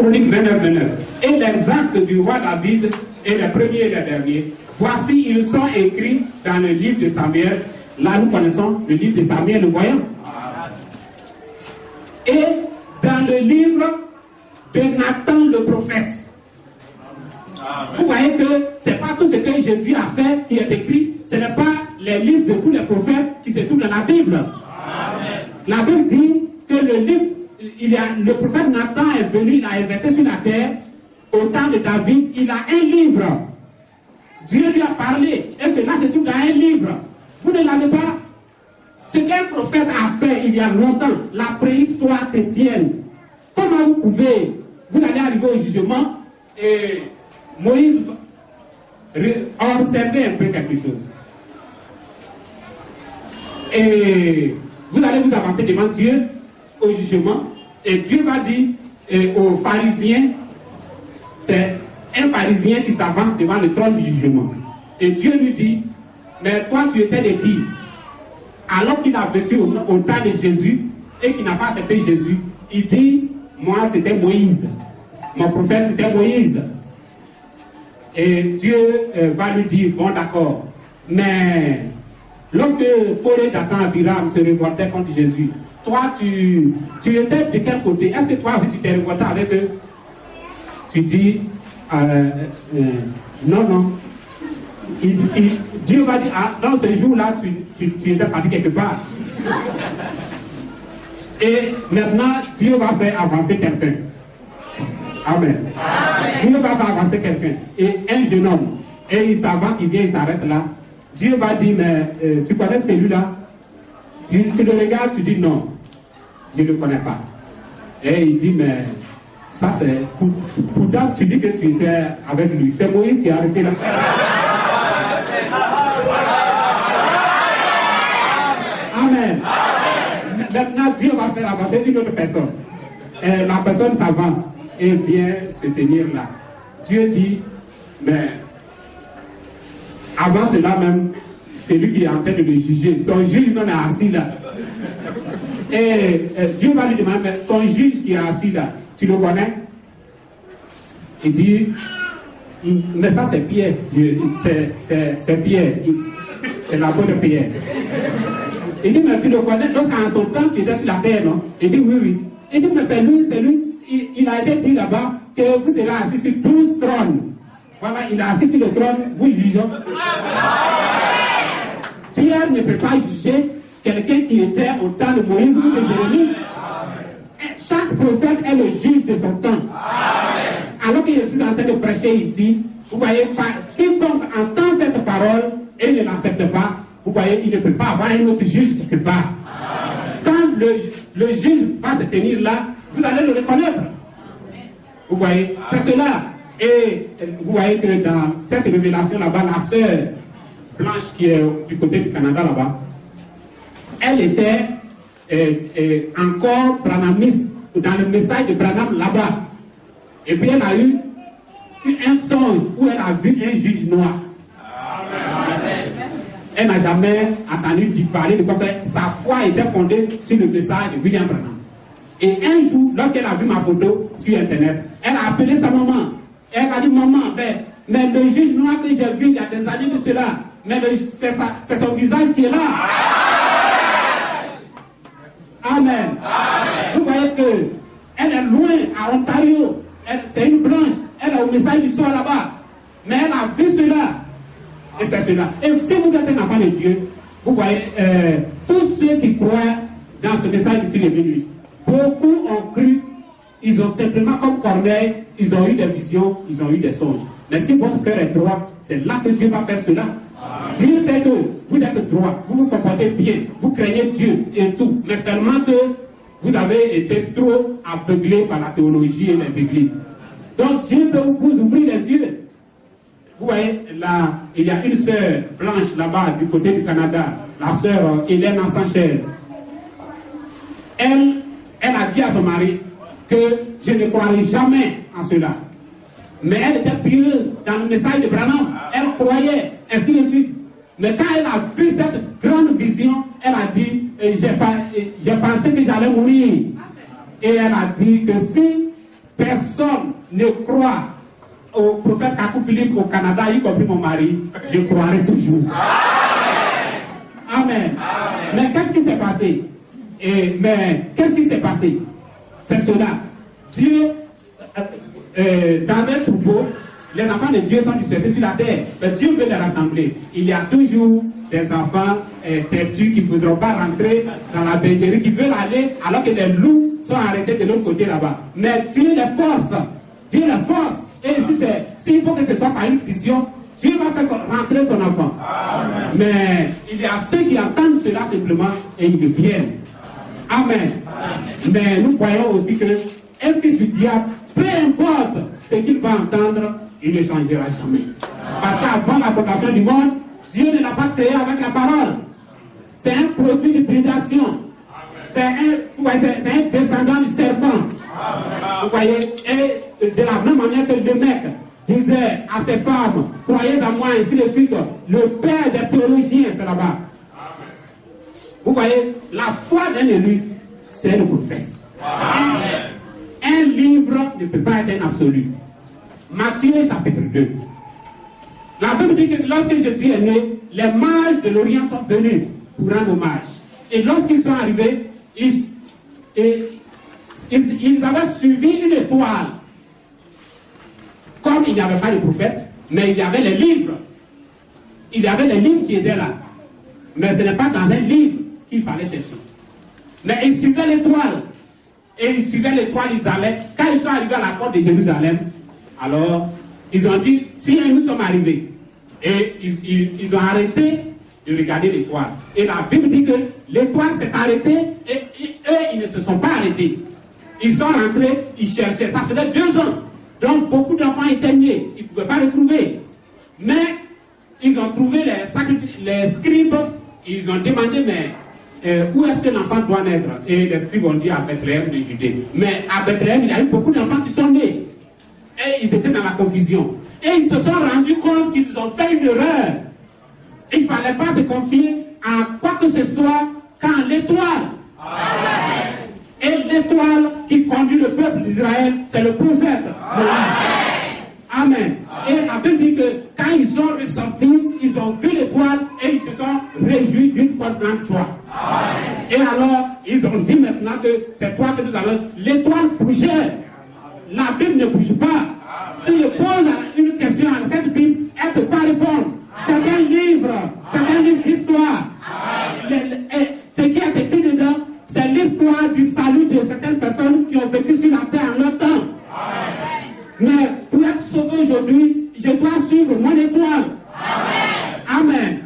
Chronique 29. Et les actes du roi David, et les premiers et les derniers, voici, ils sont écrits dans le livre de Samuel. Là, nous connaissons le livre de Samuel, le voyant. Et dans le livre de Nathan le prophète. Vous voyez que ce n'est pas tout ce que Jésus a fait qui est écrit, ce n'est pas les livres de tous les prophètes qui se trouvent dans la Bible. Amen. La Bible dit que le prophète Nathan est venu, il a exercé sur la terre, au temps de David, il a un livre. Dieu lui a parlé, et cela se trouve dans un livre. Vous ne l'avez pas. Ce qu'un prophète a fait il y a longtemps, la préhistoire chrétienne, comment vous allez arriver au jugement et Moïse observait un peu quelque chose. Et vous allez vous avancer devant Dieu au jugement. Et Dieu va dire aux pharisiens, c'est un pharisien qui s'avance devant le trône du jugement. Et Dieu lui dit, mais toi tu étais de qui? Alors qu'il a vécu au temps de Jésus et qu'il n'a pas accepté Jésus, il dit, moi c'était Moïse. Mon prophète c'était Moïse. Et Dieu va lui dire, bon d'accord, mais lorsque Paul et Dathan Abiram se révoltaient contre Jésus, toi tu étais de quel côté? Est-ce que toi tu t'es révolté avec eux? Tu dis, non. Dieu va dire, ah, dans ce jour-là, tu étais parti quelque part. Et maintenant, Dieu va faire avancer quelqu'un. Amen. Dieu va faire avancer quelqu'un. Et un jeune homme, et il s'avance, il vient, il s'arrête là. Dieu va dire, mais tu connais celui-là? Tu le regardes, tu dis non. Je ne le connais pas. Et il dit, mais ça c'est... Pourtant, tu dis que tu étais avec lui. C'est Moïse qui est arrêté là. Amen. Maintenant, Dieu va faire avancer une autre personne. Et la personne s'avance et vient se tenir là. Dieu dit, mais avant cela même, c'est lui qui est en train de le juger. Son juge même est assis là. Et Dieu va lui demander, mais ton juge qui est assis là, tu le connais? Il dit, mais ça c'est Pierre. C'est Pierre. C'est la peau de Pierre. Il dit, mais tu le connais? Donc en son temps, tu étais sur la terre, non? Il dit, oui. Il dit, mais c'est lui. Il a été dit là-bas que vous serez assis sur 12 trônes. Voilà, il est assis sur le trône, vous jugeons. Pierre ne peut pas juger quelqu'un qui était au temps de Moïse ou de Jérémie. Chaque prophète est le juge de son temps. Alors que je suis en train de prêcher ici, vous voyez, quiconque entend cette parole et ne l'accepte pas, vous voyez, il ne peut pas avoir un autre juge quelque part. Quand le juge va se tenir là, vous allez le reconnaître. Vous voyez, c'est cela. Et vous voyez que dans cette révélation là-bas, la sœur Blanche qui est du côté du Canada là-bas, elle était encore branhamiste dans le message de Branham là-bas. Et puis elle a eu un songe où elle a vu un juge noir. Elle n'a jamais entendu parler de quoi. Sa foi était fondée sur le message de William Branham. Et un jour, lorsqu'elle a vu ma photo sur Internet, elle a appelé sa maman. Elle a dit, maman, mais le juge noir que j'ai vu il y a des années de cela, mais c'est son visage qui est là. Amen. Vous voyez qu'elle est loin, à Ontario. C'est une blanche. Elle est au message du soir là-bas. Mais elle a vu cela. Et c'est cela. Et si vous êtes un enfant de Dieu, vous voyez, tous ceux qui croient dans ce message depuis le début, beaucoup ont cru, ils ont simplement, comme Corneille, ils ont eu des visions, ils ont eu des songes. Mais si votre cœur est droit, c'est là que Dieu va faire cela. Dieu sait que vous êtes droit, vous vous comportez bien, vous craignez Dieu et tout, mais seulement que vous avez été trop aveuglé par la théologie et les églises. Donc Dieu peut vous ouvrir les yeux. Vous voyez, là, il y a une sœur blanche là-bas du côté du Canada, la sœur Hélène Sanchez. Elle a dit à son mari que je ne croirai jamais en cela. Mais elle était pieuse dans le message de Branham. Elle croyait, ainsi de suite. Mais quand elle a vu cette grande vision, elle a dit, j'ai pensé que j'allais mourir. Et elle a dit que si personne ne croit au prophète Kakou Philippe au Canada, y compris mon mari, je croirai toujours. Amen. Mais qu'est-ce qui s'est passé? Qu'est-ce qui s'est passé? C'est cela. Dieu, dans un troupeau, les enfants de Dieu sont dispersés sur la terre. Mais Dieu veut les rassembler. Il y a toujours des enfants têtus qui ne voudront pas rentrer dans la bergerie, qui veulent aller alors que les loups sont arrêtés de l'autre côté là-bas. Mais Dieu les force. Dieu les force. Et s'il faut que ce soit par une vision, Dieu va faire rentrer son enfant. Amen. Mais il y a ceux qui entendent cela simplement et ils viennent. Amen. Mais nous voyons aussi que un fils du diable, peu importe ce qu'il va entendre, il ne changera jamais. Parce qu'avant la fondation du monde, Dieu ne l'a pas créé avec la parole. C'est un produit d'hybridation. C'est un descendant du serpent. Vous voyez, et de la même manière que le mec disait à ses femmes, croyez en moi, ainsi de suite, le père des théologiens, c'est là-bas. Vous voyez, la foi d'un élu, c'est le prophète. Un livre ne peut pas être un absolu. Matthieu chapitre 2. La Bible dit que lorsque Jésus est né, les mages de l'Orient sont venus pour rendre hommage. Et lorsqu'ils sont arrivés, ils avaient suivi une étoile. Comme il n'y avait pas de prophète, mais il y avait les livres. Il y avait les livres qui étaient là. Mais ce n'est pas dans un livre qu'il fallait chercher. Mais ils suivaient l'étoile. Et ils suivaient l'étoile, ils allaient. Quand ils sont arrivés à la porte de Jérusalem, alors ils ont dit, tiens, nous sommes arrivés. Et ils ont arrêté de regarder l'étoile. Et la Bible dit que l'étoile s'est arrêtée et eux, ils ne se sont pas arrêtés. Ils sont rentrés, ils cherchaient. Ça faisait 2 ans. Donc beaucoup d'enfants étaient nés. Ils ne pouvaient pas les trouver. Mais ils ont trouvé les scribes. Ils ont demandé, mais où est-ce que l'enfant doit naître? Et les scribes ont dit à Bethléem de Judée. Mais à Bethléem, il y a eu beaucoup d'enfants qui sont nés. Et ils étaient dans la confusion. Et ils se sont rendus compte qu'ils ont fait une erreur. Il ne fallait pas se confier à quoi que ce soit qu'en l'étoile. Et l'étoile qui conduit le peuple d'Israël, c'est le prophète. Amen. Et la Bible dit que quand ils sont ressortis, ils ont vu l'étoile et ils se sont réjouis d'une fois de grande joie. Et alors, ils ont dit maintenant que c'est toi que nous allons. L'étoile bougeait. La Bible ne bouge pas. Si je pose une question à cette Bible, elle ne peut pas répondre. C'est un livre d'histoire. Ce qui est écrit dedans, c'est l'histoire du salut de certaines personnes qui ont vécu sur la terre en leur temps. Mais pour être sauvé aujourd'hui, je dois suivre mon étoile. Amen.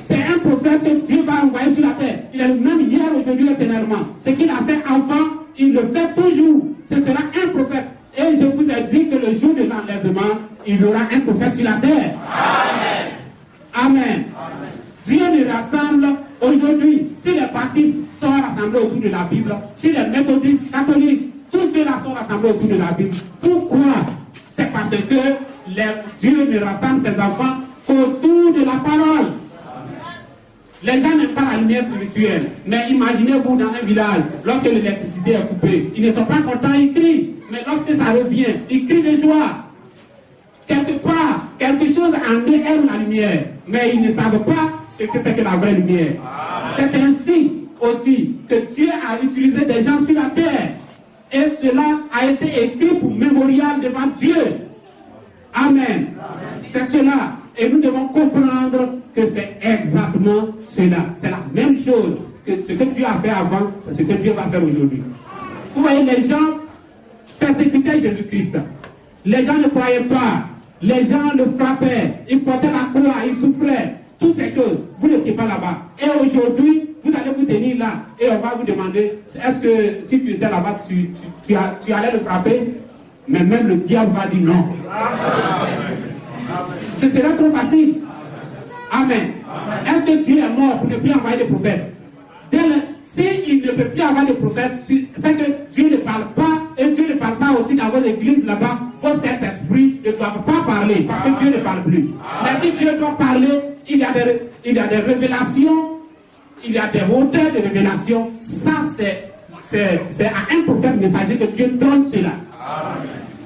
C'est un prophète que Dieu va envoyer sur la terre. Il est le même hier, aujourd'hui, éternellement. Ce qu'il a fait avant, il le fait toujours. Ce sera un prophète. Et je vous ai dit que le jour de l'enlèvement, il y aura un prophète sur la terre. Amen. Dieu nous rassemble aujourd'hui. Si les baptistes sont rassemblés autour de la Bible, si les méthodistes, catholiques, tous ceux-là sont rassemblés autour de la Bible. Pourquoi? C'est parce que Dieu ne rassemble ses enfants autour de la parole. Les gens n'aiment pas la lumière spirituelle. Mais imaginez-vous dans un village, lorsque l'électricité est coupée, ils ne sont pas contents, ils crient. Mais lorsque ça revient, ils crient de joie. Quelque part, quelque chose en eux aime la lumière. Mais ils ne savent pas ce que c'est que la vraie lumière. C'est ainsi aussi que Dieu a utilisé des gens sur la terre. Et cela a été écrit pour mémorial devant Dieu. Amen. C'est cela. Et nous devons comprendre que c'est exactement cela. C'est la même chose que ce que Dieu a fait avant, c'est ce que Dieu va faire aujourd'hui. Vous voyez, les gens persécutaient Jésus-Christ. Les gens ne croyaient pas. Les gens le frappaient. Ils portaient la croix, ils souffraient. Toutes ces choses, vous n'étiez pas là-bas. Et aujourd'hui, vous allez vous tenir là. Et on va vous demander, est-ce que si tu étais là-bas, tu allais le frapper? Mais même le diable va dire non. Ce serait trop facile. Amen. Est-ce que Dieu est mort pour ne plus envoyer des prophètes? S'il ne peut plus avoir de prophètes, c'est que Dieu ne parle pas, et Dieu ne parle pas aussi dans votre église là-bas. Vos Saint-Esprit ne doivent pas parler, parce que Dieu ne parle plus. Mais si Dieu doit parler, il y a des révélations, il y a des hauteurs de révélations. Ça, c'est à un prophète messager que Dieu donne cela.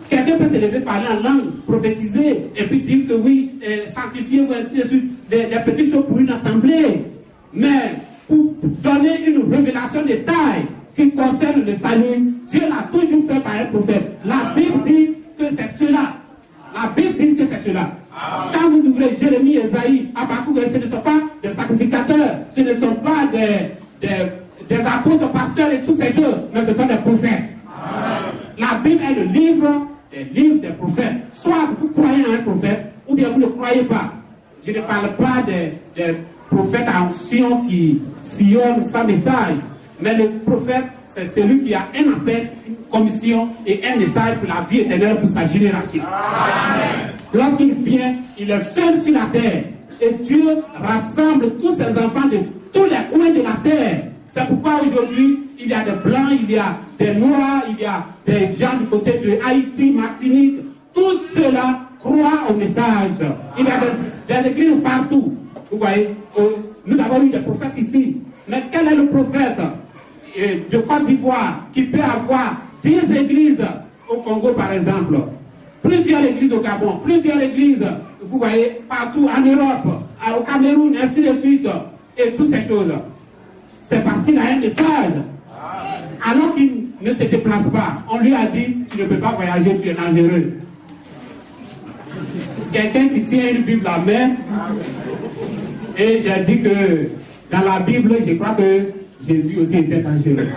Quelqu'un peut se lever, parler en langue, prophétiser, et puis dire que oui, sanctifiez-vous, ainsi de suite, des petites choses pour une assemblée. Mais pour donner une révélation de taille qui concerne le salut, Dieu l'a toujours fait par un prophète. La Bible dit que c'est cela. La Bible dit que c'est cela. Quand vous ouvrez Jérémie, Esaïe, ce ne sont pas des sacrificateurs, ce ne sont pas des apôtres, pasteurs et toutes ces choses, mais ce sont des prophètes. La Bible est le livre des prophètes. Soit vous croyez en un prophète, ou bien vous ne croyez pas. Je ne parle pas des prophètes à onction qui sillonnent sans message, mais le prophète, c'est celui qui a un appel, une commission et un message pour la vie éternelle pour sa génération. Lorsqu'il vient, il est seul sur la terre. Et Dieu rassemble tous ses enfants de tous les coins de la terre. C'est pourquoi aujourd'hui, il y a des blancs, il y a des noirs, il y a des gens du côté de Haïti, Martinique. Tous ceux-là croient au message. Il y a des églises partout. Vous voyez, nous avons eu des prophètes ici. Mais quel est le prophète de Côte d'Ivoire qui peut avoir 10 églises au Congo, par exemple? Plusieurs églises au Gabon, plusieurs églises, vous voyez, partout en Europe, au Cameroun, ainsi de suite, et toutes ces choses. C'est parce qu'il a un message. Alors qu'il ne se déplace pas, on lui a dit, tu ne peux pas voyager, tu es dangereux. Quelqu'un qui tient une Bible à main, et j'ai dit que dans la Bible, je crois que Jésus aussi était dangereux.